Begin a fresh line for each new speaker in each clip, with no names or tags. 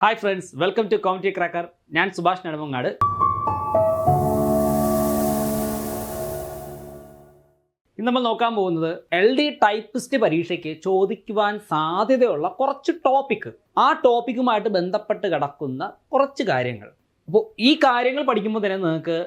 Hi friends, welcome to comedy cracker. ഞാൻ സുഭാഷ് നെടുമങ്ങാട്. ഇന്ന് നമ്മൾ നോക്കാൻ പോകുന്നത് LD ടൈപ്പിസ്റ്റ് പരീക്ഷയ്ക്ക് ചോദിക്കുവാൻ സാധ്യതയുള്ള കുറച്ച് ടോപ്പിക്ക്, ആ ടോപ്പിക്കുമായിട്ട് ബന്ധപ്പെട്ട് കിടക്കുന്ന കുറച്ച് കാര്യങ്ങൾ. അപ്പോൾ ഈ കാര്യങ്ങൾ പഠിക്കുമ്പോൾ തന്നെ നിങ്ങൾക്ക്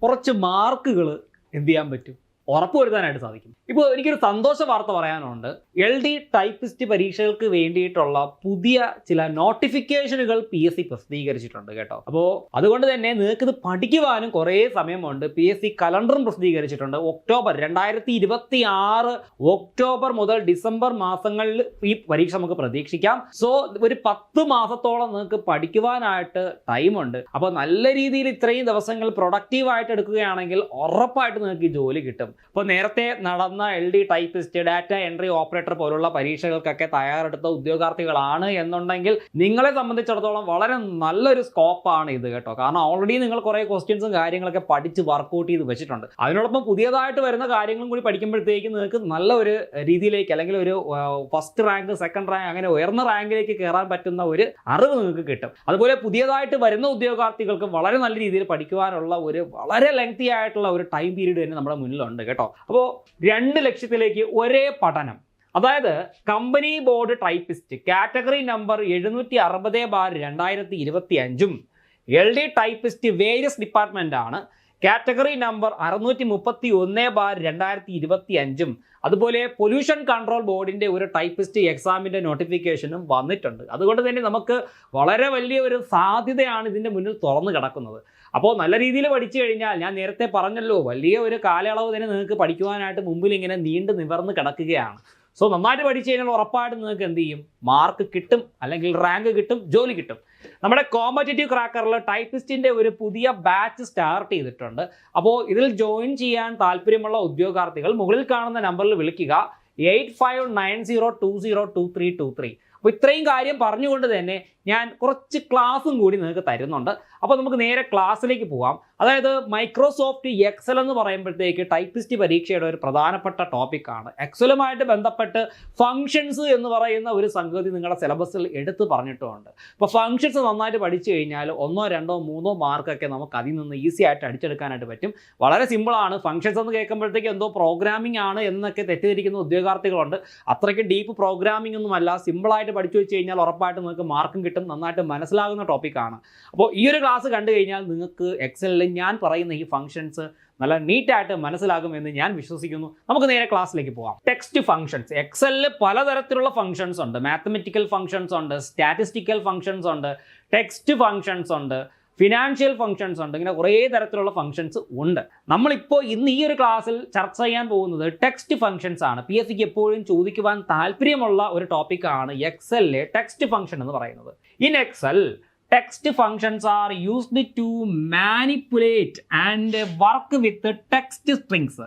കുറച്ച് മാർക്കുകൾ എന്ത് ചെയ്യാൻ പറ്റും, ഉറപ്പുവരുത്താനായിട്ട് സാധിക്കും. ഇപ്പോൾ എനിക്കൊരു സന്തോഷ വാർത്ത പറയാനുണ്ട്. LD ടൈപ്പിസ്റ്റ് പരീക്ഷകൾക്ക് വേണ്ടിയിട്ടുള്ള പുതിയ ചില നോട്ടിഫിക്കേഷനുകൾ PSC പ്രസിദ്ധീകരിച്ചിട്ടുണ്ട് കേട്ടോ. അപ്പോൾ അതുകൊണ്ട് തന്നെ നിങ്ങൾക്ക് ഇത് പഠിക്കുവാനും കുറേ സമയമുണ്ട്. PSC കലണ്ടറും പ്രസിദ്ധീകരിച്ചിട്ടുണ്ട്. ഒക്ടോബർ 2026 ഒക്ടോബർ മുതൽ ഡിസംബർ മാസങ്ങളിൽ ഈ പരീക്ഷ നമുക്ക് പ്രതീക്ഷിക്കാം. സോ ഒരു 10 മാസത്തോളം നിങ്ങൾക്ക് പഠിക്കുവാനായിട്ട് ടൈമുണ്ട്. അപ്പോൾ നല്ല രീതിയിൽ ഇത്രയും ദിവസങ്ങൾ പ്രൊഡക്റ്റീവായിട്ട് എടുക്കുകയാണെങ്കിൽ ഉറപ്പായിട്ട് നിങ്ങൾക്ക് ഈ ജോലി കിട്ടും. അപ്പോൾ നേരത്തെ നടന്ന LD typist, data entry operator പോലുള്ള പരീക്ഷകൾക്കൊക്കെ തയ്യാറെടുത്ത ഉദ്യോഗാർത്ഥികളാണ് എന്നുണ്ടെങ്കിൽ നിങ്ങളെ സംബന്ധിച്ചിടത്തോളം വളരെ നല്ലൊരു സ്കോപ്പാണ് ഇത് കേട്ടോ. കാരണം ഓൾറെഡി നിങ്ങൾ കുറേ ക്വസ്റ്റ്യൻസും കാര്യങ്ങളൊക്കെ പഠിച്ച് വർക്കൗട്ട് ചെയ്ത് വെച്ചിട്ടുണ്ട്. അതിനോടൊപ്പം പുതിയതായിട്ട് വരുന്ന കാര്യങ്ങളും കൂടി പഠിക്കുമ്പോഴത്തേക്കും നിങ്ങൾക്ക് നല്ല ഒരു രീതിയിലേക്ക്, അല്ലെങ്കിൽ ഒരു ഫസ്റ്റ് റാങ്ക്, സെക്കൻഡ് റാങ്ക്, അങ്ങനെ ഉയർന്ന റാങ്കിലേക്ക് കയറാൻ പറ്റുന്ന ഒരു അറിവ് നിങ്ങൾക്ക് കിട്ടും. അതുപോലെ പുതിയതായിട്ട് വരുന്ന ഉദ്യോഗാർത്ഥികൾക്ക് വളരെ നല്ല രീതിയിൽ പഠിക്കുവാനുള്ള ഒരു വളരെ ലെങ്തി ആയിട്ടുള്ള ഒരു ടൈം പീരീഡ് തന്നെ നമ്മുടെ മുന്നിലുണ്ട് കേട്ടോ. അപ്പോൾ 2 ലക്ഷ്യത്തിലേക്ക് ഒരേ പഠനം, അതായത് company board typist category number 760/2025 LD typist various department ആണ് കാറ്റഗറി നമ്പർ 631/2025. അതുപോലെ പൊല്യൂഷൻ കൺട്രോൾ ബോർഡിന്റെ ഒരു ടൈപ്പിസ്റ്റ് എക്സാമിന്റെ നോട്ടിഫിക്കേഷനും വന്നിട്ടുണ്ട്. അതുകൊണ്ട് തന്നെ നമുക്ക് വളരെ വലിയ ഒരു സാധ്യതയാണ് ഇതിന്റെ മുന്നിൽ തുറന്നു കിടക്കുന്നത്. അപ്പോൾ നല്ല രീതിയിൽ പഠിച്ചു കഴിഞ്ഞാൽ, ഞാൻ നേരത്തെ പറഞ്ഞല്ലോ, വലിയ ഒരു കാലയളവ് തന്നെ നിങ്ങൾക്ക് പഠിക്കുവാനായിട്ട് മുമ്പിൽ ഇങ്ങനെ നീണ്ടു നിവർന്ന് കിടക്കുകയാണ്. സോ നന്നായിട്ട് പഠിച്ചു കഴിഞ്ഞാൽ ഉറപ്പായിട്ടും നിങ്ങൾക്ക് എന്ത് ചെയ്യും, മാർക്ക് കിട്ടും, അല്ലെങ്കിൽ റാങ്ക് കിട്ടും, ജോലി കിട്ടും. നമ്മുടെ കോമ്പറ്റേറ്റീവ് ക്രാക്കറിൽ ടൈപ്പിസ്റ്റിൻ്റെ ഒരു പുതിയ ബാച്ച് സ്റ്റാർട്ട് ചെയ്തിട്ടുണ്ട്. അപ്പോൾ ഇതിൽ ജോയിൻ ചെയ്യാൻ താല്പര്യമുള്ള ഉദ്യോഗാർത്ഥികൾ മുകളിൽ കാണുന്ന നമ്പറിൽ വിളിക്കുക, 8590202323. അപ്പോൾ ഇത്രയും കാര്യം പറഞ്ഞുകൊണ്ട് തന്നെ ഞാൻ കുറച്ച് ക്ലാസ്സും കൂടി നിങ്ങൾക്ക് തരുന്നുണ്ട്. അപ്പോൾ നമുക്ക് നേരെ ക്ലാസ്സിലേക്ക് പോകാം. അതായത് മൈക്രോസോഫ്റ്റ് എക്സൽ എന്ന് പറയുമ്പോഴത്തേക്ക് ടൈപ്പിസ്റ്റ് പരീക്ഷയുടെ ഒരു പ്രധാനപ്പെട്ട ടോപ്പിക്കാണ്. എക്സലുമായിട്ട് ബന്ധപ്പെട്ട് ഫങ്ഷൻസ് എന്ന് പറയുന്ന ഒരു സംഗതി നിങ്ങളുടെ സിലബസിൽ എടുത്ത് പറഞ്ഞിട്ടുമുണ്ട്. അപ്പോൾ ഫങ്ഷൻസ് നന്നായിട്ട് പഠിച്ചു കഴിഞ്ഞാൽ 1, 2, 3 മാർക്കൊക്കെ നമുക്ക് അതിൽ നിന്ന് ഈസി ആയിട്ട് അടിച്ചെടുക്കാനായിട്ട് പറ്റും. വളരെ സിമ്പിളാണ്. ഫങ്ഷൻസ് എന്ന് കേൾക്കുമ്പോഴത്തേക്ക് എന്തോ പ്രോഗ്രാമിംഗ് ആണ് എന്നൊക്കെ തെറ്റിദ്ധരിക്കുന്ന ഉദ്യോഗാർത്ഥികളുണ്ട്. അത്രയ്ക്ക് ഡീപ്പ് പ്രോഗ്രാമിംഗ് ഒന്നുമല്ല. സിമ്പിളായിട്ട് പഠിച്ചു വെച്ച് കഴിഞ്ഞാൽ ഉറപ്പായിട്ട് നിങ്ങൾക്ക് മാർക്കും കിട്ടും. നന്നായിട്ട് മനസ്സിലാകുന്ന ടോപ്പിക്കാണ്. അപ്പോൾ ഈ ഒരു ക്ലാസ് കണ്ടു കഴിഞ്ഞാൽ നിങ്ങൾക്ക് എക്സലിൽ ഞാൻ പറയുന്ന ഈ ഫംഗ്ഷൻസ് നല്ല നീറ്റായിട്ട് മനസ്സിലാകുമെന്ന് ഞാൻ വിശ്വസിക്കുന്നു. നമുക്ക് നേരെ ക്ലാസ്സിലേക്ക് പോകാം. Text functions. എക്സലിൽ പലതരത്തിലുള്ള ഫംഗ്ഷൻസ് ഉണ്ട്. മാത്തമെറ്റിക്കൽ ഫംഗ്ഷൻസ് ഉണ്ട്, സ്റ്റാറ്റിസ്റ്റിക്കൽ ഫംഗ്ഷൻസ് ഉണ്ട്, ടെക്സ്റ്റ് ഫംഗ്ഷൻസ് ഉണ്ട്, ഫിനാൻഷ്യൽ ഫംഗ്ഷൻസ് ഉണ്ട്. ഇങ്ങനെ കുറേ തരത്തിലുള്ള ഫംഗ്ഷൻസ് ഉണ്ട്. നമ്മളിപ്പോൾ ഇന്ന് ഈ ഒരു ക്ലാസ്സിൽ ചർച്ച ചെയ്യാൻ പോകുന്നത് ടെക്സ്റ്റ് ഫംഗ്ഷൻസ് ആണ്. PSCക്ക് എപ്പോഴും ചോദിക്കുവാൻ താല്പര്യമുള്ള ഒരു ടോപ്പിക്കാണ് എക്സലിലെ ടെക്സ്റ്റ് ഫംഗ്ഷൻ എന്ന് പറയുന്നത്. In Excel, text functions are used to manipulate and work with text strings.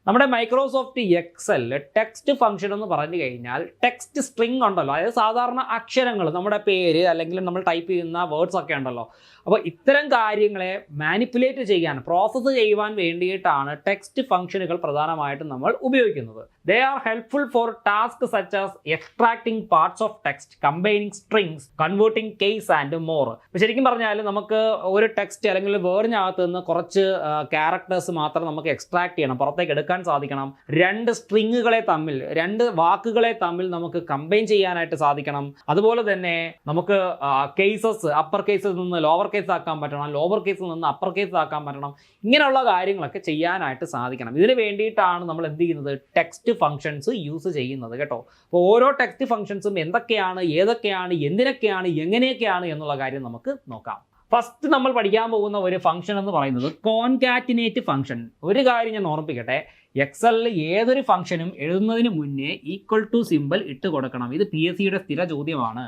നമ്മുടെ മൈക്രോസോഫ്റ്റ് എക്സലിൽ ടെക്സ്റ്റ് ഫംഗ്ഷൻ എന്ന് പറഞ്ഞു കഴിഞ്ഞാൽ ടെക്സ്റ്റ് സ്ട്രിങ് ഉണ്ടല്ലോ, അതായത് സാധാരണ അക്ഷരങ്ങൾ, നമ്മുടെ പേര് അല്ലെങ്കിൽ നമ്മൾ ടൈപ്പ് ചെയ്യുന്ന വേർഡ്സ് ഒക്കെ ഉണ്ടല്ലോ. അപ്പോൾ ഇത്തരം കാര്യങ്ങളെ മാനിപ്പുലേറ്റ് ചെയ്യാൻ, പ്രോസസ്സ് ചെയ്യുവാൻ വേണ്ടിയിട്ടാണ് ടെക്സ്റ്റ് ഫംഗ്ഷനുകൾ പ്രധാനമായിട്ടും നമ്മൾ ഉപയോഗിക്കുന്നത്. They are helpful for tasks such as extracting parts of text, combining strings, converting case and more. ശരിക്കും പറഞ്ഞാൽ നമുക്ക് ഒരു ടെക്സ്റ്റ് അല്ലെങ്കിൽ വേർഡിനകത്ത് നിന്ന് കുറച്ച് ക്യാരക്ടേഴ്സ് മാത്രം നമുക്ക് എക്സ്ട്രാക്ട് ചെയ്യണം, പുറത്തേക്ക് എടുക്കാൻ സാധിക്കണം. 2 സ്ട്രിങ്ങുകളെ തമ്മിൽ, 2 വാക്കുകളെ തമ്മിൽ നമുക്ക് കമ്പൈൻ ചെയ്യാനായിട്ട് സാധിക്കണം. അതുപോലെ തന്നെ നമുക്ക് കേസസ്, അപ്പർ കേസിൽ നിന്ന് ലോവർ കേസ് ആക്കാൻ പറ്റണം, ലോവർ കേസിൽ നിന്ന് അപ്പർ കേസ് ആക്കാൻ പറ്റണം. ഇങ്ങനെയുള്ള കാര്യങ്ങളൊക്കെ ചെയ്യാനായിട്ട് സാധിക്കണം. ഇതിന് വേണ്ടിയിട്ടാണ് നമ്മൾ എന്ത് ചെയ്യുന്നത്, ടെക്സ്റ്റ് ഫംഗ്ഷൻസ് യൂസ് ചെയ്യുന്നത് കേട്ടോ. അപ്പോൾ ഓരോ ടെക്സ്റ്റ് ഫംഗ്ഷൻസും എന്തൊക്കെയാണ്, ഏതൊക്കെയാണ്, എന്തിനൊക്കെയാണ്, എങ്ങനെയൊക്കെയാണ് എന്നുള്ള കാര്യം നമുക്ക് നോക്കാം. ഫസ്റ്റ് നമ്മൾ പഠിക്കാൻ പോകുന്ന ഒരു ഫംഗ്ഷൻ എന്ന് പറയുന്നത് കോൺകാറ്റിനേറ്റ് ഫംഗ്ഷൻ. ഒരു കാര്യം ഞാൻ ഓർമ്മിപ്പിക്കട്ടെ, എക്സലിൽ ഏതൊരു ഫംഗ്ഷനും എഴുതുന്നതിന് മുന്നേ ഈക്വൽ ടു സിമ്പിൾ ഇട്ട് കൊടുക്കണം. ഇത് PSCയുടെ സ്ഥിര ചോദ്യമാണ്.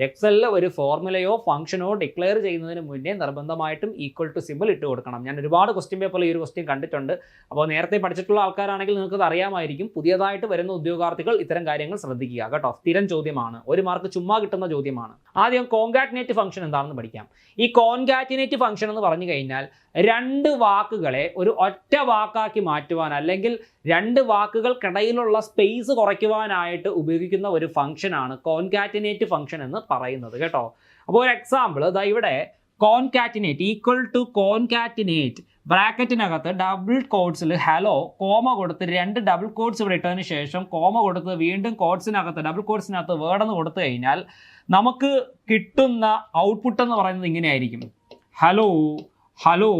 എക്സലിൽ ഒരു ഫോർമുലയോ ഫംഗ്ഷനോ ഡിക്ലെയർ ചെയ്യുന്നതിന് മുന്നേ നിർബന്ധമായിട്ടും ഈക്വൽ ടു സിമ്പിൾ ഇട്ട് കൊടുക്കണം. ഞാൻ ഒരുപാട് ക്വസ്റ്റ്യൻ പേപ്പറിൽ ഈ ഒരു ക്വസ്റ്റ്യൻ കണ്ടിട്ടുണ്ട്. അപ്പോൾ നേരത്തെ പഠിച്ചിട്ടുള്ള ആൾക്കാരാണെങ്കിൽ നിങ്ങൾക്ക് അത് അറിയാമായിരിക്കും. പുതിയതായിട്ട് വരുന്ന ഉദ്യോഗാർത്ഥികൾ ഇത്തരം കാര്യങ്ങൾ ശ്രദ്ധിക്കുക കേട്ടോ. സ്ഥിരം ചോദ്യമാണ്, 1 മാർക്ക് ചുമ്മാ കിട്ടുന്ന ചോദ്യമാണ്. ആദ്യം കോൺകാറ്റിനേറ്റ് ഫംഗ്ഷൻ എന്താണെന്ന് പഠിക്കാം. ഈ കോൺകാറ്റിനേറ്റ് ഫംഗ്ഷൻ എന്ന് പറഞ്ഞു കഴിഞ്ഞാൽ 2 വാക്കുകളെ ഒരു ഒറ്റ വാക്കാക്കി മാറ്റുവാൻ, അല്ലെങ്കിൽ 2 വാക്കുകൾക്കിടയിലുള്ള സ്പേസ് കുറയ്ക്കുവാനായിട്ട് ഉപയോഗിക്കുന്ന ഒരു ഫംഗ്ഷനാണ് കോൺകാറ്റിനേറ്റ് ഫംഗ്ഷൻ എന്ന് പറയുന്നത് കേട്ടോ. അപ്പോൾ ഒരു എക്സാമ്പിൾ ഇതാ ഇവിടെ കോൺകാറ്റിനേറ്റ് ഈക്വൽ ടു കോൺകാറ്റിനേറ്റ് ബ്രാക്കറ്റിനകത്ത് ഡബിൾ കോട്ട്സിൽ ഹലോ കോമ കൊടുത്ത് 2 ഡബിൾ കോട്ട്സ് ഇവിടെ ഇട്ടതിന് ശേഷം കോമ കൊടുത്ത് വീണ്ടും കോട്ട്സിനകത്ത് ഡബിൾ കോട്ട്സിനകത്ത് വേർഡെന്ന് കൊടുത്തു കഴിഞ്ഞാൽ നമുക്ക് കിട്ടുന്ന ഔട്ട്പുട്ട് എന്ന് പറയുന്നത് ഇങ്ങനെയായിരിക്കും, hello hello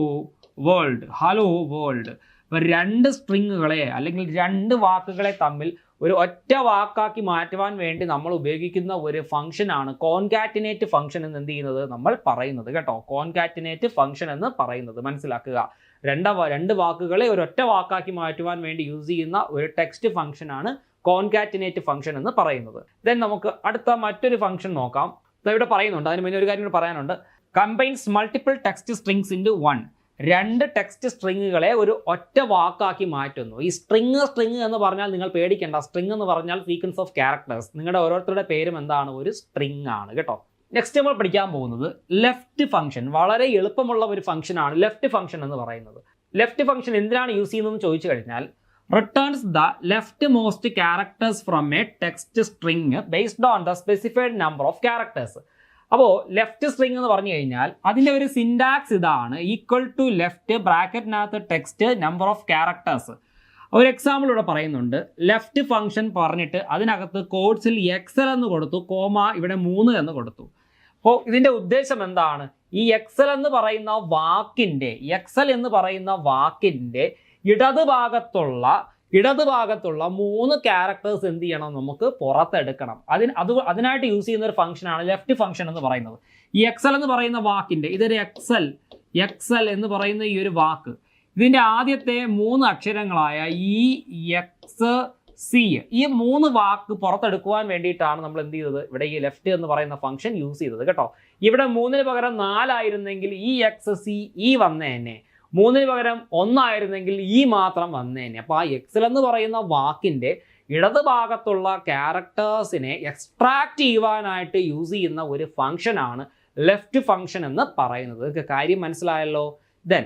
world, hello world. ഇപ്പോൾ 2 സ്ട്രിങ്ങുകളെ അല്ലെങ്കിൽ 2 വാക്കുകളെ തമ്മിൽ ഒരു ഒറ്റ വാക്കാക്കി മാറ്റുവാൻ വേണ്ടി നമ്മൾ ഉപയോഗിക്കുന്ന ഒരു ഫംഗ്ഷനാണ് കോൺകാറ്റിനേറ്റ് ഫംഗ്ഷൻ എന്ന് എന്ത് ചെയ്യുന്നത് നമ്മൾ പറയുന്നത് കേട്ടോ. കോൺകാറ്റിനേറ്റ് ഫംഗ്ഷൻ എന്ന് പറയുന്നത് മനസ്സിലാക്കുക. രണ്ട് വാക്കുകളെ ഒരു ഒറ്റ വാക്കാക്കി മാറ്റുവാൻ വേണ്ടി യൂസ് ചെയ്യുന്ന ഒരു ടെക്സ്റ്റ് ഫംഗ്ഷനാണ് കോൺകാറ്റിനേറ്റ് ഫംഗ്ഷൻ എന്ന് പറയുന്നത്. ദെൻ നമുക്ക് അടുത്ത മറ്റൊരു ഫംഗ്ഷൻ നോക്കാം. ഇവിടെ പറയുന്നുണ്ട്, അതിന് മുന്നേ ഒരു കാര്യം കൂടി പറയാനുണ്ട്. Combines multiple text strings into 1. 2 text സ്ട്രിങ്ങുകളെ ഒരു ഒറ്റ വാക്കാക്കി മാറ്റുന്നു. ഈ സ്ട്രിങ് എന്ന് പറഞ്ഞാൽ നിങ്ങൾ പേടിക്കേണ്ട. സ്ട്രിങ് എന്ന് പറഞ്ഞാൽ സീക്വൻസ് ഓഫ് ക്യാരക്ടേഴ്സ്. നിങ്ങളുടെ ഓരോരുത്തരുടെ പേരും എന്താണ്, ഒരു സ്ട്രിങ് ആണ് കേട്ടോ. നെക്സ്റ്റ് നമ്മൾ പഠിക്കാൻ പോകുന്നത് ലെഫ്റ്റ് ഫംഗ്ഷൻ. വളരെ എളുപ്പമുള്ള ഒരു ഫംഗ്ഷനാണ് ലെഫ്റ്റ് ഫംഗ്ഷൻ എന്ന് പറയുന്നത്. ലെഫ്റ്റ് ഫംഗ്ഷൻ എന്തിനാണ് യൂസ് ചെയ്യുന്നതെന്ന് ചോദിച്ചു കഴിഞ്ഞാൽ returns the left most characters from a text string based on the specified number of characters. അപ്പോൾ ലെഫ്റ്റ് സ്ട്രിങ് എന്ന് പറഞ്ഞു കഴിഞ്ഞാൽ അതിൻ്റെ ഒരു സിൻടാക്സ് ഇതാണ്, ഈക്വൽ ടു ലെഫ്റ്റ് ബ്രാക്കറ്റിനകത്ത് ടെക്സ്റ്റ് നമ്പർ ഓഫ് ക്യാരക്ടേഴ്സ്. ഒരു എക്സാമ്പിൾ ഇവിടെ പറയുന്നുണ്ട്. ലെഫ്റ്റ് ഫംഗ്ഷൻ പറഞ്ഞിട്ട് അതിനകത്ത് കോഡ്സിൽ എക്സൽ എന്ന് കൊടുത്തു, കോമ ഇവിടെ 3 എന്ന് കൊടുത്തു. അപ്പോൾ ഇതിൻ്റെ ഉദ്ദേശം എന്താണ്, ഈ എക്സൽ എന്ന് പറയുന്ന വാക്കിൻ്റെ ഇടതുഭാഗത്തുള്ള 3 ക്യാരക്ടേഴ്സ് എന്ത് ചെയ്യണം, നമുക്ക് പുറത്തെടുക്കണം. അതിനായിട്ട് യൂസ് ചെയ്യുന്ന ഒരു ഫംഗ്ഷനാണ് ലെഫ്റ്റ് ഫംഗ്ഷൻ എന്ന് പറയുന്നത്. ഈ എക്സൽ എന്ന് പറയുന്ന വാക്കിൻ്റെ ഇതൊരു എക്സൽ എന്ന് പറയുന്ന ഈ ഒരു വാക്ക്, ഇതിൻ്റെ ആദ്യത്തെ 3 അക്ഷരങ്ങളായ EXC, ഈ 3 വാക്ക് പുറത്തെടുക്കുവാൻ വേണ്ടിയിട്ടാണ് നമ്മൾ എന്ത് ചെയ്തത്, ഇവിടെ ഈ ലെഫ്റ്റ് എന്ന് പറയുന്ന ഫംഗ്ഷൻ യൂസ് ചെയ്തത് കേട്ടോ. ഇവിടെ 3 പകരം 4 ആയിരുന്നെങ്കിൽ EXC വന്നേനെ, 3 പകരം 1 ആയിരുന്നെങ്കിൽ മാത്രം വന്നേനെ. അപ്പോൾ ആ എക്സൽ എന്ന് പറയുന്ന വാക്കിൻ്റെ ഇടതുഭാഗത്തുള്ള ക്യാരക്ടേഴ്സിനെ എക്സ്ട്രാക്ട് ചെയ്യുവാനായിട്ട് യൂസ് ചെയ്യുന്ന ഒരു ഫംഗ്ഷനാണ് ലെഫ്റ്റ് ഫംഗ്ഷൻ എന്ന് പറയുന്നത്. ഇതൊക്കെ കാര്യം മനസ്സിലായല്ലോ. ദെൻ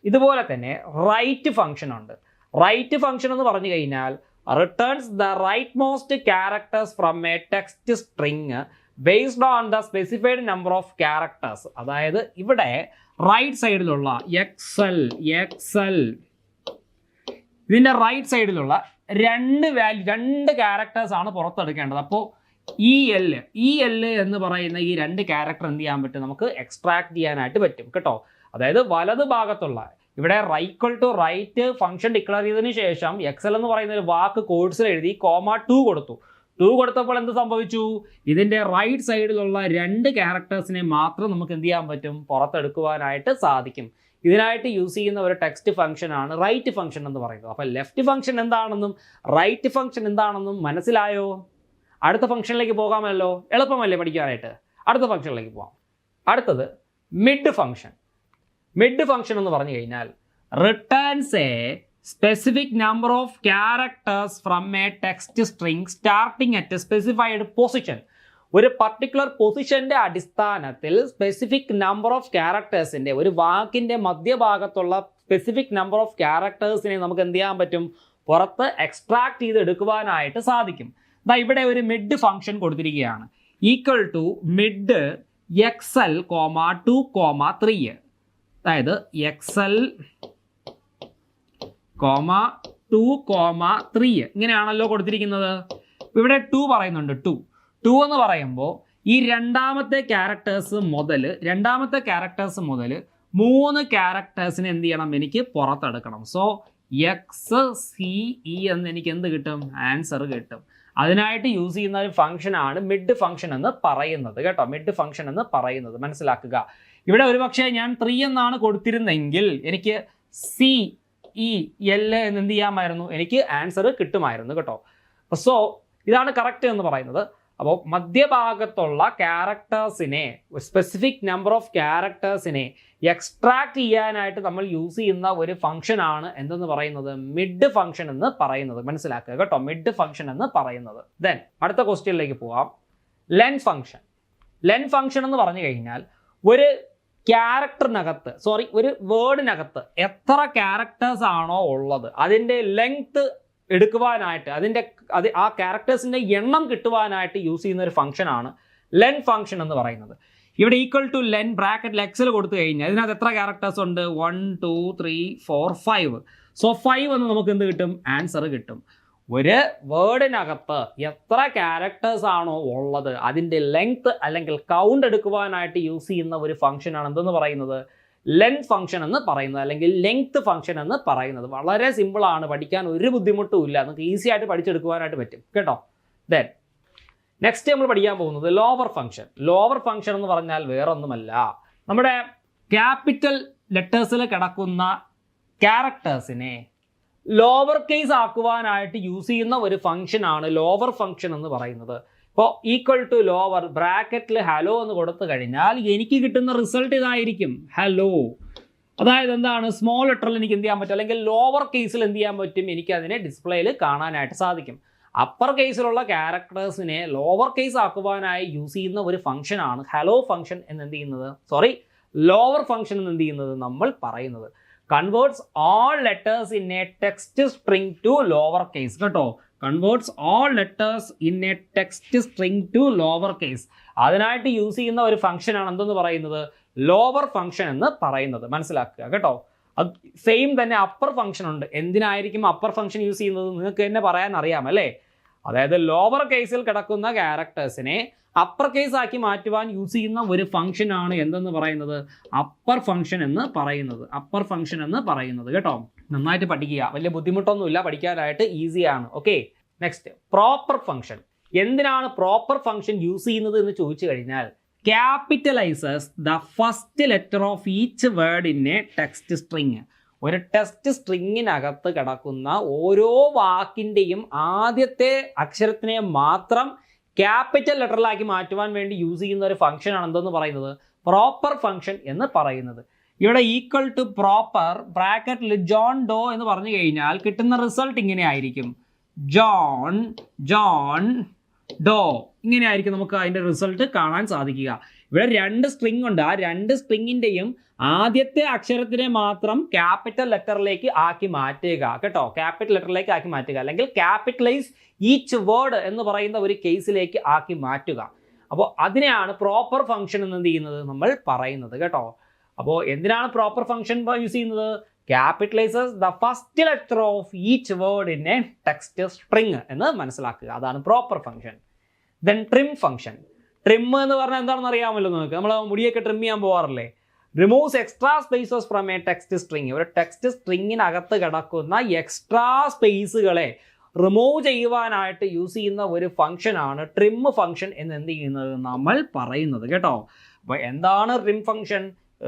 ഇതുപോലെ തന്നെ റൈറ്റ് ഫംഗ്ഷൻ ഉണ്ട്. റൈറ്റ് ഫംഗ്ഷൻ എന്ന് പറഞ്ഞു കഴിഞ്ഞാൽ returns the right most characters from a text string based on the specified number of characters. അതായത് ഇവിടെ റൈറ്റ് സൈഡിലുള്ള എക്സൽ ഇതിൻ്റെ റൈറ്റ് സൈഡിലുള്ള 2 ക്യാരക്ടേഴ്സ് ആണ് പുറത്തെടുക്കേണ്ടത്. അപ്പോൾ EL എന്ന് പറയുന്ന ഈ 2 ക്യാരക്ടർ എന്ത് ചെയ്യാൻ പറ്റും, നമുക്ക് എക്സ്ട്രാക്ട് ചെയ്യാനായിട്ട് പറ്റും കേട്ടോ. അതായത് വലത് ഭാഗത്തുള്ള ഇവിടെ equal to right function declare ചെയ്തതിന് ശേഷം എക്സൽ എന്ന് പറയുന്ന ഒരു വാക്ക് കോഡ്സിൽ എഴുതി കോമ 2 കൊടുത്തു. 2 കൊടുത്തപ്പോൾ എന്ത് സംഭവിച്ചു, ഇതിൻ്റെ റൈറ്റ് സൈഡിലുള്ള 2 ക്യാരക്ടേഴ്സിനെ മാത്രം നമുക്ക് എന്ത് ചെയ്യാൻ പറ്റും, പുറത്തെടുക്കുവാനായിട്ട് സാധിക്കും. ഇതിനായിട്ട് യൂസ് ചെയ്യുന്ന ഒരു ടെക്സ്റ്റ് ഫംഗ്ഷനാണ് റൈറ്റ് ഫംഗ്ഷൻ എന്ന് പറയുന്നത്. അപ്പോൾ ലെഫ്റ്റ് ഫംഗ്ഷൻ എന്താണെന്നും റൈറ്റ് ഫംഗ്ഷൻ എന്താണെന്നും മനസ്സിലായോ? അടുത്ത ഫംഗ്ഷനിലേക്ക് പോകാമല്ലോ, എളുപ്പമല്ലേ പഠിക്കാനായിട്ട്. അടുത്ത ഫംഗ്ഷനിലേക്ക് പോകാം. അടുത്തത് മിഡ് ഫംഗ്ഷൻ. മിഡ് ഫംഗ്ഷൻ എന്ന് പറഞ്ഞു കഴിഞ്ഞാൽ returns A specific number of characters from a text string starting at a specified position. ഒരു പർട്ടിക്കുലർ പൊസിഷൻ്റെ അടിസ്ഥാനത്തിൽ സ്പെസിഫിക് നമ്പർ ഓഫ് ക്യാരക്ടേഴ്സിൻ്റെ, ഒരു വാക്കിൻ്റെ മധ്യഭാഗത്തുള്ള സ്പെസിഫിക് നമ്പർ ഓഫ് ക്യാരക്ടേഴ്സിനെ നമുക്ക് എന്ത് ചെയ്യാൻ പറ്റും, പുറത്ത് എക്സ്ട്രാക്ട് ചെയ്ത് എടുക്കുവാനായിട്ട് സാധിക്കും. ഇവിടെ ഒരു മിഡ് ഫംഗ്ഷൻ കൊടുത്തിരിക്കുകയാണ്, ഈക്വൽ ടു മിഡ് എക്സൽ 2, 3. അതായത് എക്സൽ 2, 3 ഇങ്ങനെയാണല്ലോ കൊടുത്തിരിക്കുന്നത്. ഇവിടെ 2 പറയുന്നുണ്ട്. 2 എന്ന് പറയുമ്പോൾ ഈ രണ്ടാമത്തെ ക്യാരക്ടേഴ്സ് മുതൽ 3 ക്യാരക്ടേഴ്സിന് എന്ത് ചെയ്യണം, എനിക്ക് പുറത്തെടുക്കണം. സോ XCE എന്ന് എനിക്ക് എന്ത് കിട്ടും, ആൻസർ കിട്ടും. അതിനായിട്ട് യൂസ് ചെയ്യുന്ന ഒരു ഫംഗ്ഷനാണ് മിഡ് ഫംഗ്ഷൻ എന്ന് പറയുന്നത് കേട്ടോ. മിഡ് ഫംഗ്ഷൻ എന്ന് പറയുന്നത് മനസ്സിലാക്കുക. ഇവിടെ ഒരുപക്ഷെ ഞാൻ 3 എന്നാണ് കൊടുത്തിരുന്നെങ്കിൽ എനിക്ക് CEL എന്ന് എന്ത് ചെയ്യാമായിരുന്നു, എനിക്ക് ആൻസർ കിട്ടുമായിരുന്നു കേട്ടോ. സോ ഇതാണ് കറക്റ്റ് എന്ന് പറയുന്നത്. അപ്പോൾ മധ്യഭാഗത്തുള്ള ക്യാരക്ടേഴ്സിനെ, സ്പെസിഫിക് നമ്പർ ഓഫ് ക്യാരക്ടേഴ്സിനെ എക്സ്ട്രാക്ട് ചെയ്യാനായിട്ട് നമ്മൾ യൂസ് ചെയ്യുന്ന ഒരു ഫംഗ്ഷനാണ് എന്തെന്ന് പറയുന്നത്, മിഡ് ഫംഗ്ഷൻ എന്ന് പറയുന്നത്. മനസ്സിലാക്കുക കേട്ടോ, മിഡ് ഫംഗ്ഷൻ എന്ന് പറയുന്നത്. ദെൻ അടുത്ത ക്വസ്റ്റ്യനിലേക്ക് പോവാം. ലെൻ ഫംഗ്ഷൻ. ലെൻ ഫംഗ്ഷൻ എന്ന് പറഞ്ഞു കഴിഞ്ഞാൽ ഒരു ക്യാരക്ടറിനകത്ത്, ഒരു വേർഡിനകത്ത് എത്ര ക്യാരക്ടേഴ്സ് ആണോ ഉള്ളത് അതിൻ്റെ ലെങ്ത് എടുക്കുവാനായിട്ട്, ആ ക്യാരക്ടേഴ്സിൻ്റെ എണ്ണം കിട്ടുവാനായിട്ട് യൂസ് ചെയ്യുന്ന ഒരു ഫംഗ്ഷനാണ് ലെൻ ഫംഗ്ഷൻ എന്ന് പറയുന്നത്. ഇവിടെ ഈക്വൽ ടു ലെൻ ബ്രാക്കറ്റിൽ എക്സൽ കൊടുത്തു കഴിഞ്ഞാൽ ഇതിനകത്ത് എത്ര ക്യാരക്ടേഴ്സ് ഉണ്ട്? 1 2 3 4 5. സോ 5 എന്ന് നമുക്ക് എന്ത് കിട്ടും? ആൻസർ കിട്ടും. ഒരു വേർഡിനകത്ത് എത്ര ക്യാരക്ടേഴ്സ് ആണോ ഉള്ളത് അതിൻ്റെ ലെങ്ത് അല്ലെങ്കിൽ കൗണ്ട് എടുക്കുവാനായിട്ട് യൂസ് ചെയ്യുന്ന ഒരു ഫംഗ്ഷനാണ് എന്തെന്ന് പറയുന്നത്? ലെങ്ത് ഫംഗ്ഷൻ എന്ന് പറയുന്നത്, അല്ലെങ്കിൽ ലെങ്ത് ഫംഗ്ഷൻ എന്ന് പറയുന്നത്. വളരെ സിമ്പിളാണ്, പഠിക്കാൻ ഒരു ബുദ്ധിമുട്ടും ഇല്ല, നമുക്ക് ഈസി ആയിട്ട് പഠിച്ചെടുക്കുവാനായിട്ട് പറ്റും കേട്ടോ. ദെൻ നെക്സ്റ്റ് നമ്മൾ പഠിക്കാൻ പോകുന്നത് ലോവർ ഫംഗ്ഷൻ. ലോവർ ഫംഗ്ഷൻ എന്ന് പറഞ്ഞാൽ വേറൊന്നുമല്ല, നമ്മുടെ ക്യാപിറ്റൽ ലെറ്റേഴ്സിൽ കിടക്കുന്ന ക്യാരക്ടേഴ്സിനെ ലോവർ കേസ് ആക്കുവാനായിട്ട് യൂസ് ചെയ്യുന്ന ഒരു ഫംഗ്ഷനാണ് ലോവർ ഫംഗ്ഷൻ എന്ന് പറയുന്നത്. ഇപ്പോൾ ഈക്വൽ ടു ലോവർ ബ്രാക്കറ്റിൽ ഹലോ എന്ന് കൊടുത്തു കഴിഞ്ഞാൽ എനിക്ക് കിട്ടുന്ന റിസൾട്ട് ഇതായിരിക്കും, ഹലോ. അതായത് എന്താണ്? സ്മോൾ ലെറ്ററിൽ എനിക്ക് എന്ത് ചെയ്യാൻ പറ്റും, അല്ലെങ്കിൽ ലോവർ കേസിൽ എന്ത് ചെയ്യാൻ പറ്റും, എനിക്ക് അതിനെ ഡിസ്പ്ലേയിൽ കാണാനായിട്ട് സാധിക്കും. അപ്പർ കേസിലുള്ള ക്യാരക്ടേഴ്സിനെ ലോവർ കേസ് ആക്കുവാനായി യൂസ് ചെയ്യുന്ന ഒരു ഫംഗ്ഷനാണ് ഹലോ ഫംഗ്ഷൻ എന്ന് എന്ത് ചെയ്യുന്നത്, ലോവർ ഫംഗ്ഷൻ എന്ന് എന്ത് ചെയ്യുന്നത് നമ്മൾ പറയുന്നത്. Converts all letters in a text string to lower case കേട്ടോ. Converts all letters in a text string to lower case. അതിനായിട്ട് യൂസ് ചെയ്യുന്ന ഒരു ഫംഗ്ഷനാണ് എന്തെന്ന് പറയുന്നത്? ലോവർ ഫംഗ്ഷൻ എന്ന് പറയുന്നത്. മനസ്സിലാക്കുക കേട്ടോ. അത് സെയിം തന്നെ അപ്പർ ഫംഗ്ഷൻ ഉണ്ട്. എന്തിനായിരിക്കും അപ്പർ ഫംഗ്ഷൻ യൂസ് ചെയ്യുന്നത് നിങ്ങൾക്ക് തന്നെ പറയാൻ അറിയാം അല്ലേ? അതായത് ലോവർ കേസിൽ കിടക്കുന്ന ക്യാരക്ടേഴ്സിനെ അപ്പർ കേസ് ആക്കി മാറ്റുവാൻ യൂസ് ചെയ്യുന്ന ഒരു ഫംഗ്ഷനാണ് എന്തെന്ന് പറയുന്നത്? അപ്പർ ഫംഗ്ഷൻ എന്ന് പറയുന്നത്. അപ്പർ ഫംഗ്ഷൻ എന്ന് പറയുന്നത് കേട്ടോ. നന്നായിട്ട് പഠിക്കുക, വലിയ ബുദ്ധിമുട്ടൊന്നുമില്ല, പഠിക്കാനായിട്ട് ഈസിയാണ്. Okay, next proper function. എന്തിനാണ് പ്രോപ്പർ ഫംഗ്ഷൻ യൂസ് ചെയ്യുന്നത് എന്ന് ചോദിച്ചു കഴിഞ്ഞാൽ, capitalizes the first letter of each word in a text string. ഒരു ടെക്സ്റ്റ് സ്ട്രിങ്ങിനകത്ത് കിടക്കുന്ന ഓരോ വാക്കിൻ്റെയും ആദ്യത്തെ അക്ഷരത്തിനെ മാത്രം ക്യാപിറ്റൽ ലെറ്ററിലാക്കി മാറ്റുവാൻ വേണ്ടി യൂസ് ചെയ്യുന്ന ഒരു ഫംഗ്ഷനാണ് എന്തെന്ന് പറയുന്നത്? പ്രോപ്പർ ഫംഗ്ഷൻ എന്ന് പറയുന്നത്. ഇവിടെ ഈക്വൽ ടു പ്രോപ്പർ ബ്രാക്കറ്റിൽ ജോൺ ഡോ എന്ന് പറഞ്ഞു കഴിഞ്ഞാൽ കിട്ടുന്ന റിസൾട്ട് ഇങ്ങനെ ആയിരിക്കും, ജോൺ ഡോ. ഇങ്ങനെ ആയിരിക്കും നമുക്ക് അതിൻ്റെ റിസൾട്ട് കാണാൻ സാധിക്കുക. ഇവിടെ 2 സ്ട്രിങ് ഉണ്ട്. ആ 2 സ്ട്രിങ്ങിൻ്റെയും ആദ്യത്തെ അക്ഷരത്തിനെ മാത്രം ക്യാപിറ്റൽ ലെറ്ററിലേക്ക് ആക്കി മാറ്റുക കേട്ടോ. ക്യാപിറ്റൽ ലെറ്ററിലേക്ക് ആക്കി മാറ്റുക, അല്ലെങ്കിൽ ക്യാപിറ്റലൈസ് ഈച്ച് വേർഡ് എന്ന് പറയുന്ന ഒരു കേസിലേക്ക് ആക്കി മാറ്റുക. അപ്പോൾ അതിനെയാണ് പ്രോപ്പർ ഫംഗ്ഷൻ എന്ന് എന്ത് ചെയ്യുന്നത് നമ്മൾ പറയുന്നത് കേട്ടോ. അപ്പോൾ എന്തിനാണ് പ്രോപ്പർ ഫംഗ്ഷൻ യൂസ് ചെയ്യുന്നത്? Capitalizes the first letter of each word in a text string എന്ന് മനസ്സിലാക്കുക. അതാണ് proper function. Then trim function. Trim എന്ന് പറഞ്ഞാൽ എന്താണെന്ന് അറിയാമല്ലോ നിങ്ങൾക്ക്, നമ്മൾ മുടിയൊക്കെ ട്രിം ചെയ്യാൻ പോകാറില്ലേ? Removes extra spaces from a text string. ഒരു ടെക്സ്റ്റ് സ്ട്രിങ്ങിനകത്ത് കിടക്കുന്ന എക്സ്ട്രാ സ്പേസുകളെ റിമൂവ് ചെയ്യുവാനായിട്ട് യൂസ് ചെയ്യുന്ന ഒരു ഫംഗ്ഷനാണ് ട്രിം ഫംഗ്ഷൻ എന്ന് എന്ത് ചെയ്യുന്നത് നമ്മൾ പറയുന്നത് കേട്ടോ. അപ്പോൾ എന്താണ് trim function?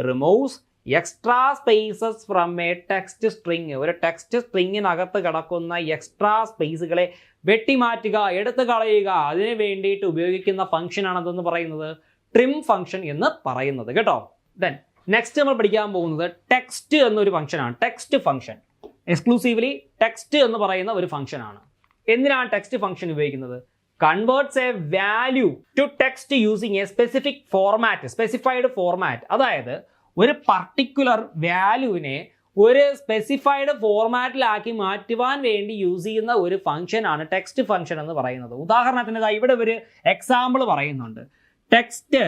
Removes extra spaces from a text string. ഒരു ടെക്സ്റ്റ് സ്ട്രിങ്ങിനകത്ത് കിടക്കുന്ന എക്സ്ട്രാ സ്പേസുകളെ വെട്ടിമാറ്റുക, എടുത്തു കളയുക, അതിന് വേണ്ടിയിട്ട് ഉപയോഗിക്കുന്ന ഫംഗ്ഷനാണ് അതെന്ന് പറയുന്നത് ട്രിം ഫംഗ്ഷൻ എന്ന് പറയുന്നത് കേട്ടോ. ദെൻ നെക്സ്റ്റ് നമ്മൾ പഠിക്കാൻ പോകുന്നത് ടെക്സ്റ്റ് എന്നൊരു ഫംഗ്ഷനാണ്. ടെക്സ്റ്റ് ഫംഗ്ഷൻ എക്സ്ക്ലൂസീവ്ലി ടെക്സ്റ്റ് എന്ന് പറയുന്ന ഒരു ഫംഗ്ഷനാണ്. എന്തിനാണ് ടെക്സ്റ്റ് ഫംഗ്ഷൻ ഉപയോഗിക്കുന്നത്? Converts a value to text using a specific format, specified format. അതായത് ഒരു പർട്ടിക്കുലർ വാല്യൂവിനെ ഒരു സ്പെസിഫൈഡ് ഫോർമാറ്റിലാക്കി മാറ്റുവാൻ വേണ്ടി യൂസ് ചെയ്യുന്ന ഒരു ഫംഗ്ഷനാണ് ടെക്സ്റ്റ് ഫംഗ്ഷൻ എന്ന് പറയുന്നത്. ഉദാഹരണത്തിന് ഇവിടെ ഒരു എക്സാമ്പിൾ പറയുന്നുണ്ട്. ടെക്സ്റ്റ്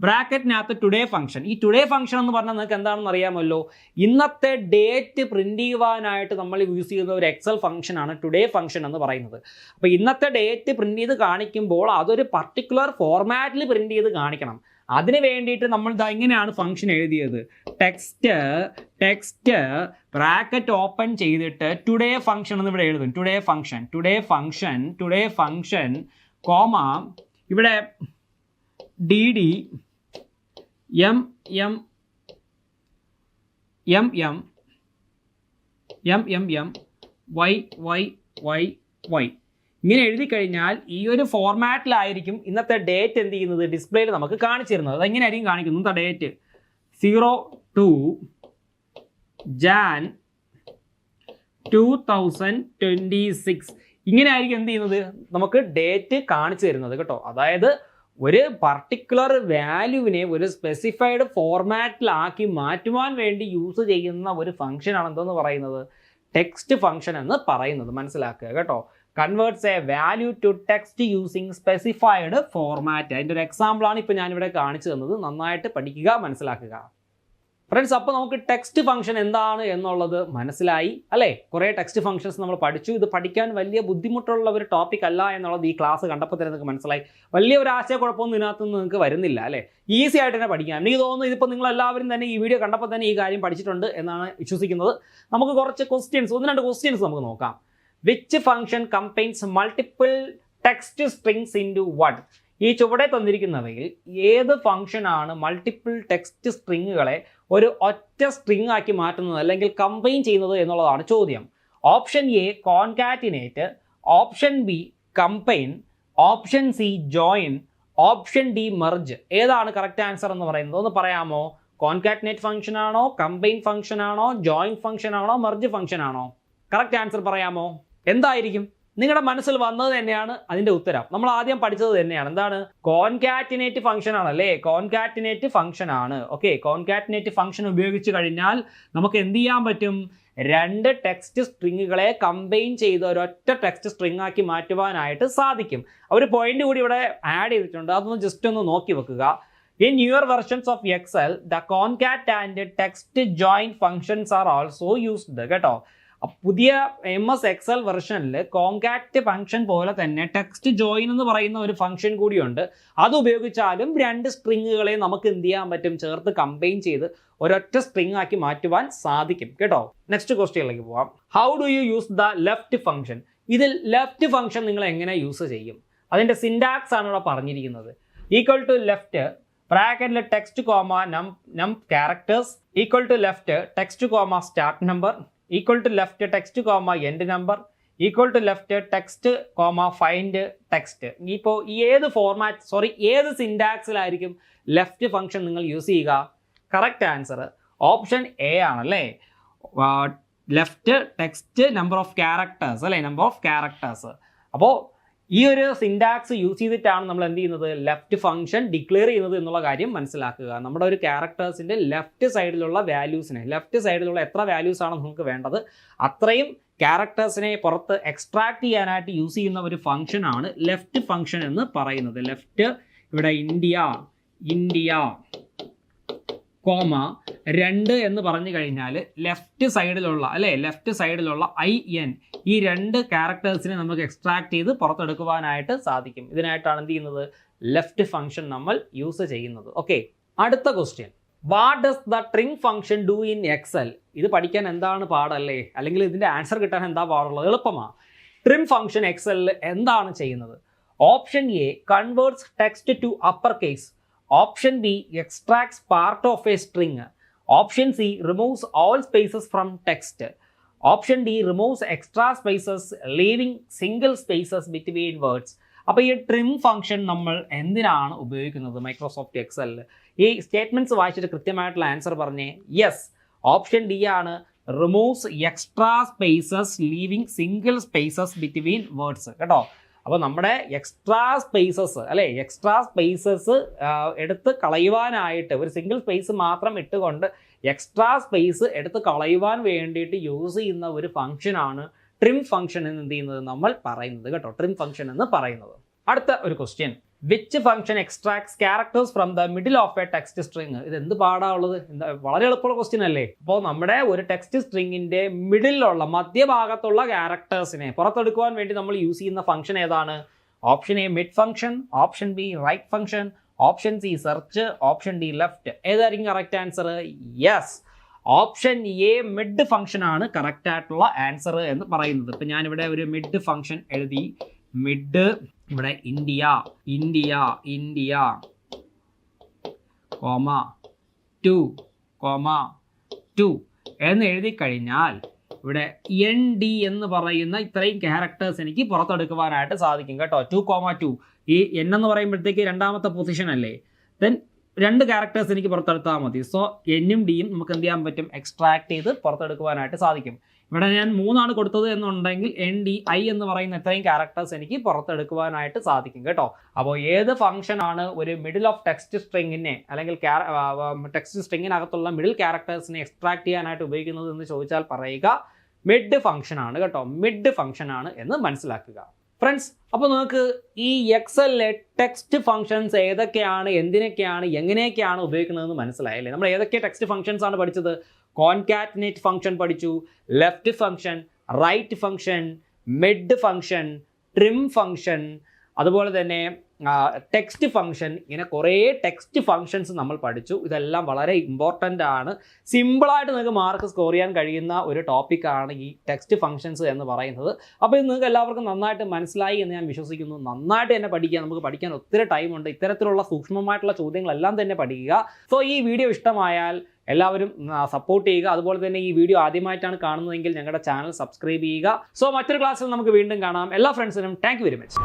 ബ്രാക്കറ്റിനകത്ത് ടുഡേ ഫംഗ്ഷൻ. ഈ ടുഡേ ഫംഗ്ഷൻ എന്ന് പറഞ്ഞാൽ നിങ്ങൾക്ക് എന്താണെന്ന് അറിയാമല്ലോ, ഇന്നത്തെ ഡേറ്റ് പ്രിന്റ് ചെയ്യുവാനായിട്ട് നമ്മൾ യൂസ് ചെയ്യുന്ന ഒരു എക്സൽ ഫംഗ്ഷനാണ് ടുഡേ ഫംഗ്ഷൻ എന്ന് പറയുന്നത്. അപ്പോൾ ഇന്നത്തെ ഡേറ്റ് പ്രിന്റ് ചെയ്ത് കാണിക്കുമ്പോൾ അതൊരു പർട്ടിക്കുലർ ഫോർമാറ്റിൽ പ്രിന്റ് ചെയ്ത് കാണിക്കണം. അതിന് വേണ്ടിയിട്ട് നമ്മൾ ഇങ്ങനെയാണ് ഫംഗ്ഷൻ എഴുതിയത്. ടെക്സ്റ്റ് ബ്രാക്കറ്റ് ഓപ്പൺ ചെയ്തിട്ട് ടുഡേ ഫംഗ്ഷൻ എന്ന് ഇവിടെ എഴുതും. ടുഡേ ഫംഗ്ഷൻ കോമ ഇവിടെ DD M Y ഇങ്ങനെ എഴുതി കഴിഞ്ഞാൽ ഈ ഒരു ഫോർമാറ്റിലായിരിക്കും ഇന്നത്തെ ഡേറ്റ് എന്ത് ചെയ്യുന്നത് ഡിസ്പ്ലേയിൽ നമുക്ക് കാണിച്ചു തരുന്നത്. അതെങ്ങനെയായിരിക്കും കാണിക്കുന്നത്? ഇന്നത്തെ ഡേറ്റ് 02 Jan 2026 ഇങ്ങനെ ആയിരിക്കും എന്ത് ചെയ്യുന്നത് നമുക്ക് ഡേറ്റ് കാണിച്ചു തരുന്നത് കേട്ടോ. അതായത് ഒരു പർട്ടിക്കുലർ വാല്യൂവിനെ ഒരു സ്പെസിഫൈഡ് ഫോർമാറ്റിലാക്കി മാറ്റുവാൻ വേണ്ടി യൂസ് ചെയ്യുന്ന ഒരു ഫംഗ്ഷനാണ് എന്തെന്ന് പറയുന്നത് ടെക്സ്റ്റ് ഫംഗ്ഷൻ എന്ന് പറയുന്നത്. മനസ്സിലാക്കുക കേട്ടോ. Converts a value to text using specified format. അതിൻ്റെ ഒരു എക്സാമ്പിളാണ് ഇപ്പോൾ ഞാനിവിടെ കാണിച്ചു തന്നത്. നന്നായിട്ട് പഠിക്കുക, മനസ്സിലാക്കുക. ഫ്രണ്ട്സ്, അപ്പോൾ നമുക്ക് ടെക്സ്റ്റ് ഫംഗ്ഷൻ എന്താണ് എന്നുള്ളത് മനസ്സിലായി അല്ലേ? കുറേ ടെക്സ്റ്റ് ഫംഗ്ഷൻസ് നമ്മൾ പഠിച്ചു. ഇത് പഠിക്കാൻ വലിയ ബുദ്ധിമുട്ടുള്ള ഒരു ടോപ്പിക് അല്ല എന്നുള്ളത് ഈ ക്ലാസ് കണ്ടപ്പോൾ തന്നെ നിങ്ങൾക്ക് മനസ്സിലായി. വലിയ ഒരു ആശയക്കുഴപ്പമൊന്നും ഇതിനകത്തുനിന്ന് നിങ്ങൾക്ക് വരുന്നില്ല അല്ലേ? ഈസി ആയിട്ട് തന്നെ പഠിക്കാം. എനിക്ക് തോന്നുന്നു ഇതിപ്പോൾ നിങ്ങളെല്ലാവരും തന്നെ ഈ വീഡിയോ കണ്ടപ്പോൾ തന്നെ ഈ കാര്യം പഠിച്ചിട്ടുണ്ട് എന്നാണ് വിശ്വസിക്കുന്നത്. നമുക്ക് കുറച്ച് ക്വസ്റ്റ്യൻസ്, 1-2 ക്വസ്റ്റ്യൻസ് നമുക്ക് നോക്കാം. Which function combines multiple text strings into one? ഈ ചുവടെ തന്നിരിക്കുന്നവയിൽ ഏത് ഫംഗ്ഷനാണ് മൾട്ടിപ്പിൾ ടെക്സ്റ്റ് സ്ട്രിങ്ങുകളെ ഒരു ഒറ്റ സ്ട്രിങ് ആക്കി മാറ്റുന്നത് അല്ലെങ്കിൽ കമ്പൈൻ ചെയ്യുന്നത് എന്നുള്ളതാണ് ചോദ്യം. Option A concatenate, option B combine, option C join, option D merge. ഏതാണ് കറക്റ്റ് ആൻസർ എന്ന് പറയുന്നത് ഒന്ന് പറയാമോ? കോൺകാറ്റിനേറ്റ് ഫംഗ്ഷൻ ആണോ, കമ്പൈൻ ഫംഗ്ഷൻ ആണോ, ജോയിൻ ഫംഗ്ഷൻ ആണോ, മെർജ് ഫംഗ്ഷൻ ആണോ? കറക്റ്റ് ആൻസർ പറയാമോ? എന്തായിരിക്കും? നിങ്ങളുടെ മനസ്സിൽ വന്നത് തന്നെയാണ് അതിൻ്റെ ഉത്തരം. നമ്മൾ ആദ്യം പഠിച്ചത് തന്നെയാണ്. എന്താണ്? കോൺകാറ്റിനേറ്റ് ഫംഗ്ഷൻ ആണല്ലേ? കോൺകാറ്റിനേറ്റ് ഫംഗ്ഷൻ ആണ്. ഓക്കെ, കോൺകാറ്റിനേറ്റ് ഫംഗ്ഷൻ ഉപയോഗിച്ച് കഴിഞ്ഞാൽ നമുക്ക് എന്ത് ചെയ്യാൻ പറ്റും? 2 ടെക്സ്റ്റ് സ്ട്രിങ്ങുകളെ കമ്പൈൻ ചെയ്ത് ഒരൊറ്റ ടെക്സ്റ്റ് സ്ട്രിങ് ആക്കി മാറ്റുവാനായിട്ട് സാധിക്കും. ഒരു പോയിന്റ് കൂടി ഇവിടെ ആഡ് ചെയ്തിട്ടുണ്ട്, അതൊന്ന് ജസ്റ്റ് ഒന്ന് നോക്കി വെക്കുക. In newer versions of Excel, the concat and text join functions are also used. കേട്ടോ, പുതിയ MS Excel വെർഷനിൽ കോൺകാറ്റ് ഫംഗ്ഷൻ പോലെ തന്നെ ടെക്സ്റ്റ് ജോയിൻ എന്ന് പറയുന്ന ഒരു ഫംഗ്ഷൻ കൂടിയുണ്ട്. അത് ഉപയോഗിച്ചാലും 2 സ്ട്രിങ്ങുകളെ നമുക്ക് എന്ത് ചെയ്യാൻ പറ്റും? ചേർത്ത് കമ്പൈൻ ചെയ്ത് ഒരൊറ്റ സ്ട്രിങ് ആക്കി മാറ്റുവാൻ സാധിക്കും കേട്ടോ. നെക്സ്റ്റ് ക്വസ്റ്റ്യനിലേക്ക് പോവാം. How do you use the left function? ഇതിൽ ലെഫ്റ്റ് ഫംഗ്ഷൻ നിങ്ങൾ എങ്ങനെ യൂസ് ചെയ്യും? അതിൻ്റെ സിൻടാക്സ് ആണ് ഇവിടെ പറഞ്ഞിരിക്കുന്നത്. ഈക്വൽ ടു ലെഫ്റ്റ് ബ്രാക്കറ്റിൽ text comma num characters, equal to left text comma start number, equal to left text comma end number, equal to left text comma find text. ഇപ്പോൾ ഏത് സിൻടാക്സിലായിരിക്കും ലെഫ്റ്റ് ഫംഗ്ഷൻ നിങ്ങൾ use ചെയ്യുക? Correct answer option A ആണല്ലേ. Left text number of characters അല്ലേ? Number of characters. അപ്പോൾ ഈ ഒരു സിൻടാക്സ് യൂസ് ചെയ്തിട്ടാണ് നമ്മൾ എന്ത് ചെയ്യുന്നത്? ലെഫ്റ്റ് ഫംഗ്ഷൻ ഡിക്ലെയർ ചെയ്യുന്നത് എന്നുള്ള കാര്യം മനസ്സിലാക്കുക. നമ്മുടെ ഒരു ക്യാരക്ടേഴ്സിൻ്റെ ലെഫ്റ്റ് സൈഡിലുള്ള വാല്യൂസിനെ, ലെഫ്റ്റ് സൈഡിലുള്ള എത്ര വാല്യൂസ് ആണ് നമുക്ക് വേണ്ടത് അത്രയും ക്യാരക്ടേഴ്സിനെ പുറത്ത് എക്സ്ട്രാക്ട് ചെയ്യാനായിട്ട് യൂസ് ചെയ്യുന്ന ഒരു ഫംഗ്ഷനാണ് ലെഫ്റ്റ് ഫംഗ്ഷൻ എന്ന് പറയുന്നത്. ലെഫ്റ്റ് ഇവിടെ ഇന്ത്യ കോമ 2 എന്ന് പറഞ്ഞു കഴിഞ്ഞാൽ ലെഫ്റ്റ് സൈഡിലുള്ള IN ഈ 2 ക്യാരക്ടേഴ്സിനെ നമുക്ക് എക്സ്ട്രാക്ട് ചെയ്ത് പുറത്തെടുക്കുവാനായിട്ട് സാധിക്കും. ഇതിനായിട്ടാണ് എന്ത് ചെയ്യുന്നത്? ലെഫ്റ്റ് ഫംഗ്ഷൻ നമ്മൾ യൂസ് ചെയ്യുന്നത്. ഓക്കെ, അടുത്ത question. What does the trim function do in Excel? ഇത് പഠിക്കാൻ എന്താണ് പാടല്ലേ? അല്ലെങ്കിൽ ഇതിൻ്റെ ആൻസർ കിട്ടാൻ എന്താ പാടുള്ളത്? എളുപ്പമാണ്. ട്രിം ഫംഗ്ഷൻ എക്സലിൽ എന്താണ് ചെയ്യുന്നത്? Option A converts text to upper case, option B extracts part of a string, option C removes all spaces from text, option D removes extra spaces leaving single spaces between words. അപ്പോൾ ഈ trim function നമ്മൾ എന്തിനാണ് ഉപയോഗിക്കുന്നത് Microsoft എക്സലിൽ? ഈ statements വായിച്ചിട്ട് കൃത്യമായിട്ടുള്ള answer പറഞ്ഞേ. Yes, option D ആണ്. Removes extra spaces leaving single spaces between words കേട്ടോ. അപ്പോൾ നമ്മുടെ എക്സ്ട്രാ സ്പേസസ് എടുത്ത് കളയുവാനായിട്ട്, ഒരു സിംഗിൾ സ്പേസ് മാത്രം ഇട്ടുകൊണ്ട് എക്സ്ട്രാ സ്പേസ് എടുത്ത് കളയുവാൻ വേണ്ടിയിട്ട് യൂസ് ചെയ്യുന്ന ഒരു ഫംഗ്ഷനാണ് ട്രിം ഫംഗ്ഷൻ എന്ന് എന്ത് ചെയ്യുന്നത് നമ്മൾ പറയുന്നത് കേട്ടോ. ട്രിം ഫംഗ്ഷൻ എന്ന് പറയുന്നത്. അടുത്ത ഒരു question. Which function extracts characters from the middle of A text string? ഇത് എന്ത് പാടാനുള്ളത്? വളരെ എളുപ്പമുള്ള ക്വസ്റ്റ്യൻ അല്ലേ? അപ്പോൾ നമ്മുടെ ഒരു ടെക്സ്റ്റ് സ്ട്രിങ്ങിൻ്റെ മിഡിലുള്ള മധ്യഭാഗത്തുള്ള ക്യാരക്ടേഴ്സിനെ പുറത്തെടുക്കുവാൻ വേണ്ടി നമ്മൾ യൂസ് ചെയ്യുന്ന ഫംഗ്ഷൻ ഏതാണ്? Option A mid function, option B right function, option C search, option D left. ഏതായിരിക്കും correct answer? Yes, option A mid function ആണ് കറക്റ്റ് ആയിട്ടുള്ള ആൻസർ എന്ന് പറയുന്നത്. ഇപ്പം ഞാനിവിടെ ഒരു മിഡ് ഫംഗ്ഷൻ എഴുതി. മിഡ് ഇവിടെ ഇന്ത്യ കോമ 2 എന്ന് എഴുതി കഴിഞ്ഞാൽ ഇവിടെ ND എന്ന് പറയുന്ന ഇത്രയും ക്യാരക്ടേഴ്സ് എനിക്ക് പുറത്തെടുക്കുവാനായിട്ട് സാധിക്കും കേട്ടോ. 2,2 ഈ N എന്ന് പറയുമ്പോഴത്തേക്ക് രണ്ടാമത്തെ പൊസിഷൻ അല്ലേ? ദെൻ 2 ക്യാരക്ടേഴ്സ് എനിക്ക് പുറത്തെടുത്താൽ മതി. സോ N-ഉം D-യും നമുക്ക് എന്ത് ചെയ്യാൻ പറ്റും? എക്സ്ട്രാക്ട് ചെയ്ത് പുറത്തെടുക്കുവാനായിട്ട് സാധിക്കും. ഇവിടെ ഞാൻ 3 കൊടുത്തത് എന്നുണ്ടെങ്കിൽ NDI എന്ന് പറയുന്ന ഇത്രയും ക്യാരക്ടേഴ്സ് എനിക്ക് പുറത്തെടുക്കുവാനായിട്ട് സാധിക്കും കേട്ടോ. അപ്പോൾ ഏത് ഫംഗ്ഷൻ ആണ് ഒരു മിഡിൽ ഓഫ് ടെക്സ്റ്റ് സ്ട്രിങ്ങിനെ അല്ലെങ്കിൽ ടെക്സ്റ്റ് സ്ട്രിങ്ങിനകത്തുള്ള മിഡിൽ ക്യാരക്ടേഴ്സിനെ എക്സ്ട്രാക്ട് ചെയ്യാനായിട്ട് ഉപയോഗിക്കുന്നത് എന്ന് ചോദിച്ചാൽ പറയുക മിഡ് ഫംഗ്ഷൻ ആണ് കേട്ടോ, മിഡ് ഫംഗ്ഷൻ ആണ് എന്ന് മനസ്സിലാക്കുക. ഫ്രണ്ട്സ്, അപ്പോൾ നിങ്ങൾക്ക് ഈ എക്സലിലെ ടെക്സ്റ്റ് ഫംഗ്ഷൻസ് ഏതൊക്കെയാണ്, എന്തിനൊക്കെയാണ്, എങ്ങനെയൊക്കെയാണ് ഉപയോഗിക്കുന്നതെന്ന് മനസ്സിലായല്ലേ? നമ്മൾ ഏതൊക്കെ ടെക്സ്റ്റ് ഫംഗ്ഷൻസ് ആണ് പഠിച്ചത്? കോൺകാറ്റിനേറ്റ് ഫംഗ്ഷൻ പഠിച്ചു, left function, right function, mid function, trim function, അതുപോലെ തന്നെ ടെക്സ്റ്റ് ഫംഗ്ഷൻ, ഇങ്ങനെ കുറേ ടെക്സ്റ്റ് ഫംഗ്ഷൻസ് നമ്മൾ പഠിച്ചു. ഇതെല്ലാം വളരെ ഇമ്പോർട്ടൻ്റ് ആണ്. സിമ്പിളായിട്ട് നിങ്ങൾക്ക് മാർക്ക് സ്കോർ ചെയ്യാൻ കഴിയുന്ന ഒരു ടോപ്പിക്കാണ് ഈ ടെക്സ്റ്റ് ഫംഗ്ഷൻസ് എന്ന് പറയുന്നത്. അപ്പോൾ ഇത് നിങ്ങൾക്ക് എല്ലാവർക്കും നന്നായിട്ട് മനസ്സിലായി എന്ന് ഞാൻ വിശ്വസിക്കുന്നു. നന്നായിട്ട് തന്നെ പഠിക്കുക, നമുക്ക് പഠിക്കാൻ ഒത്തിരി ടൈമുണ്ട്. ഇത്തരത്തിലുള്ള സൂക്ഷ്മമായിട്ടുള്ള ചോദ്യങ്ങളെല്ലാം തന്നെ പഠിക്കുക. സോ ഈ വീഡിയോ ഇഷ്ടമായാൽ എല്ലാവരും സപ്പോർട്ട് ചെയ്യുക. അതുപോലെ തന്നെ ഈ വീഡിയോ ആദ്യമായിട്ടാണ് കാണുന്നതെങ്കിൽ ഞങ്ങളുടെ ചാനൽ സബ്സ്ക്രൈബ് ചെയ്യുക. സോ മറ്റൊരു ക്ലാസ്സിൽ നമുക്ക് വീണ്ടും കാണാം. എല്ലാ ഫ്രണ്ട്സിനും താങ്ക് യു വെരി മച്ച്.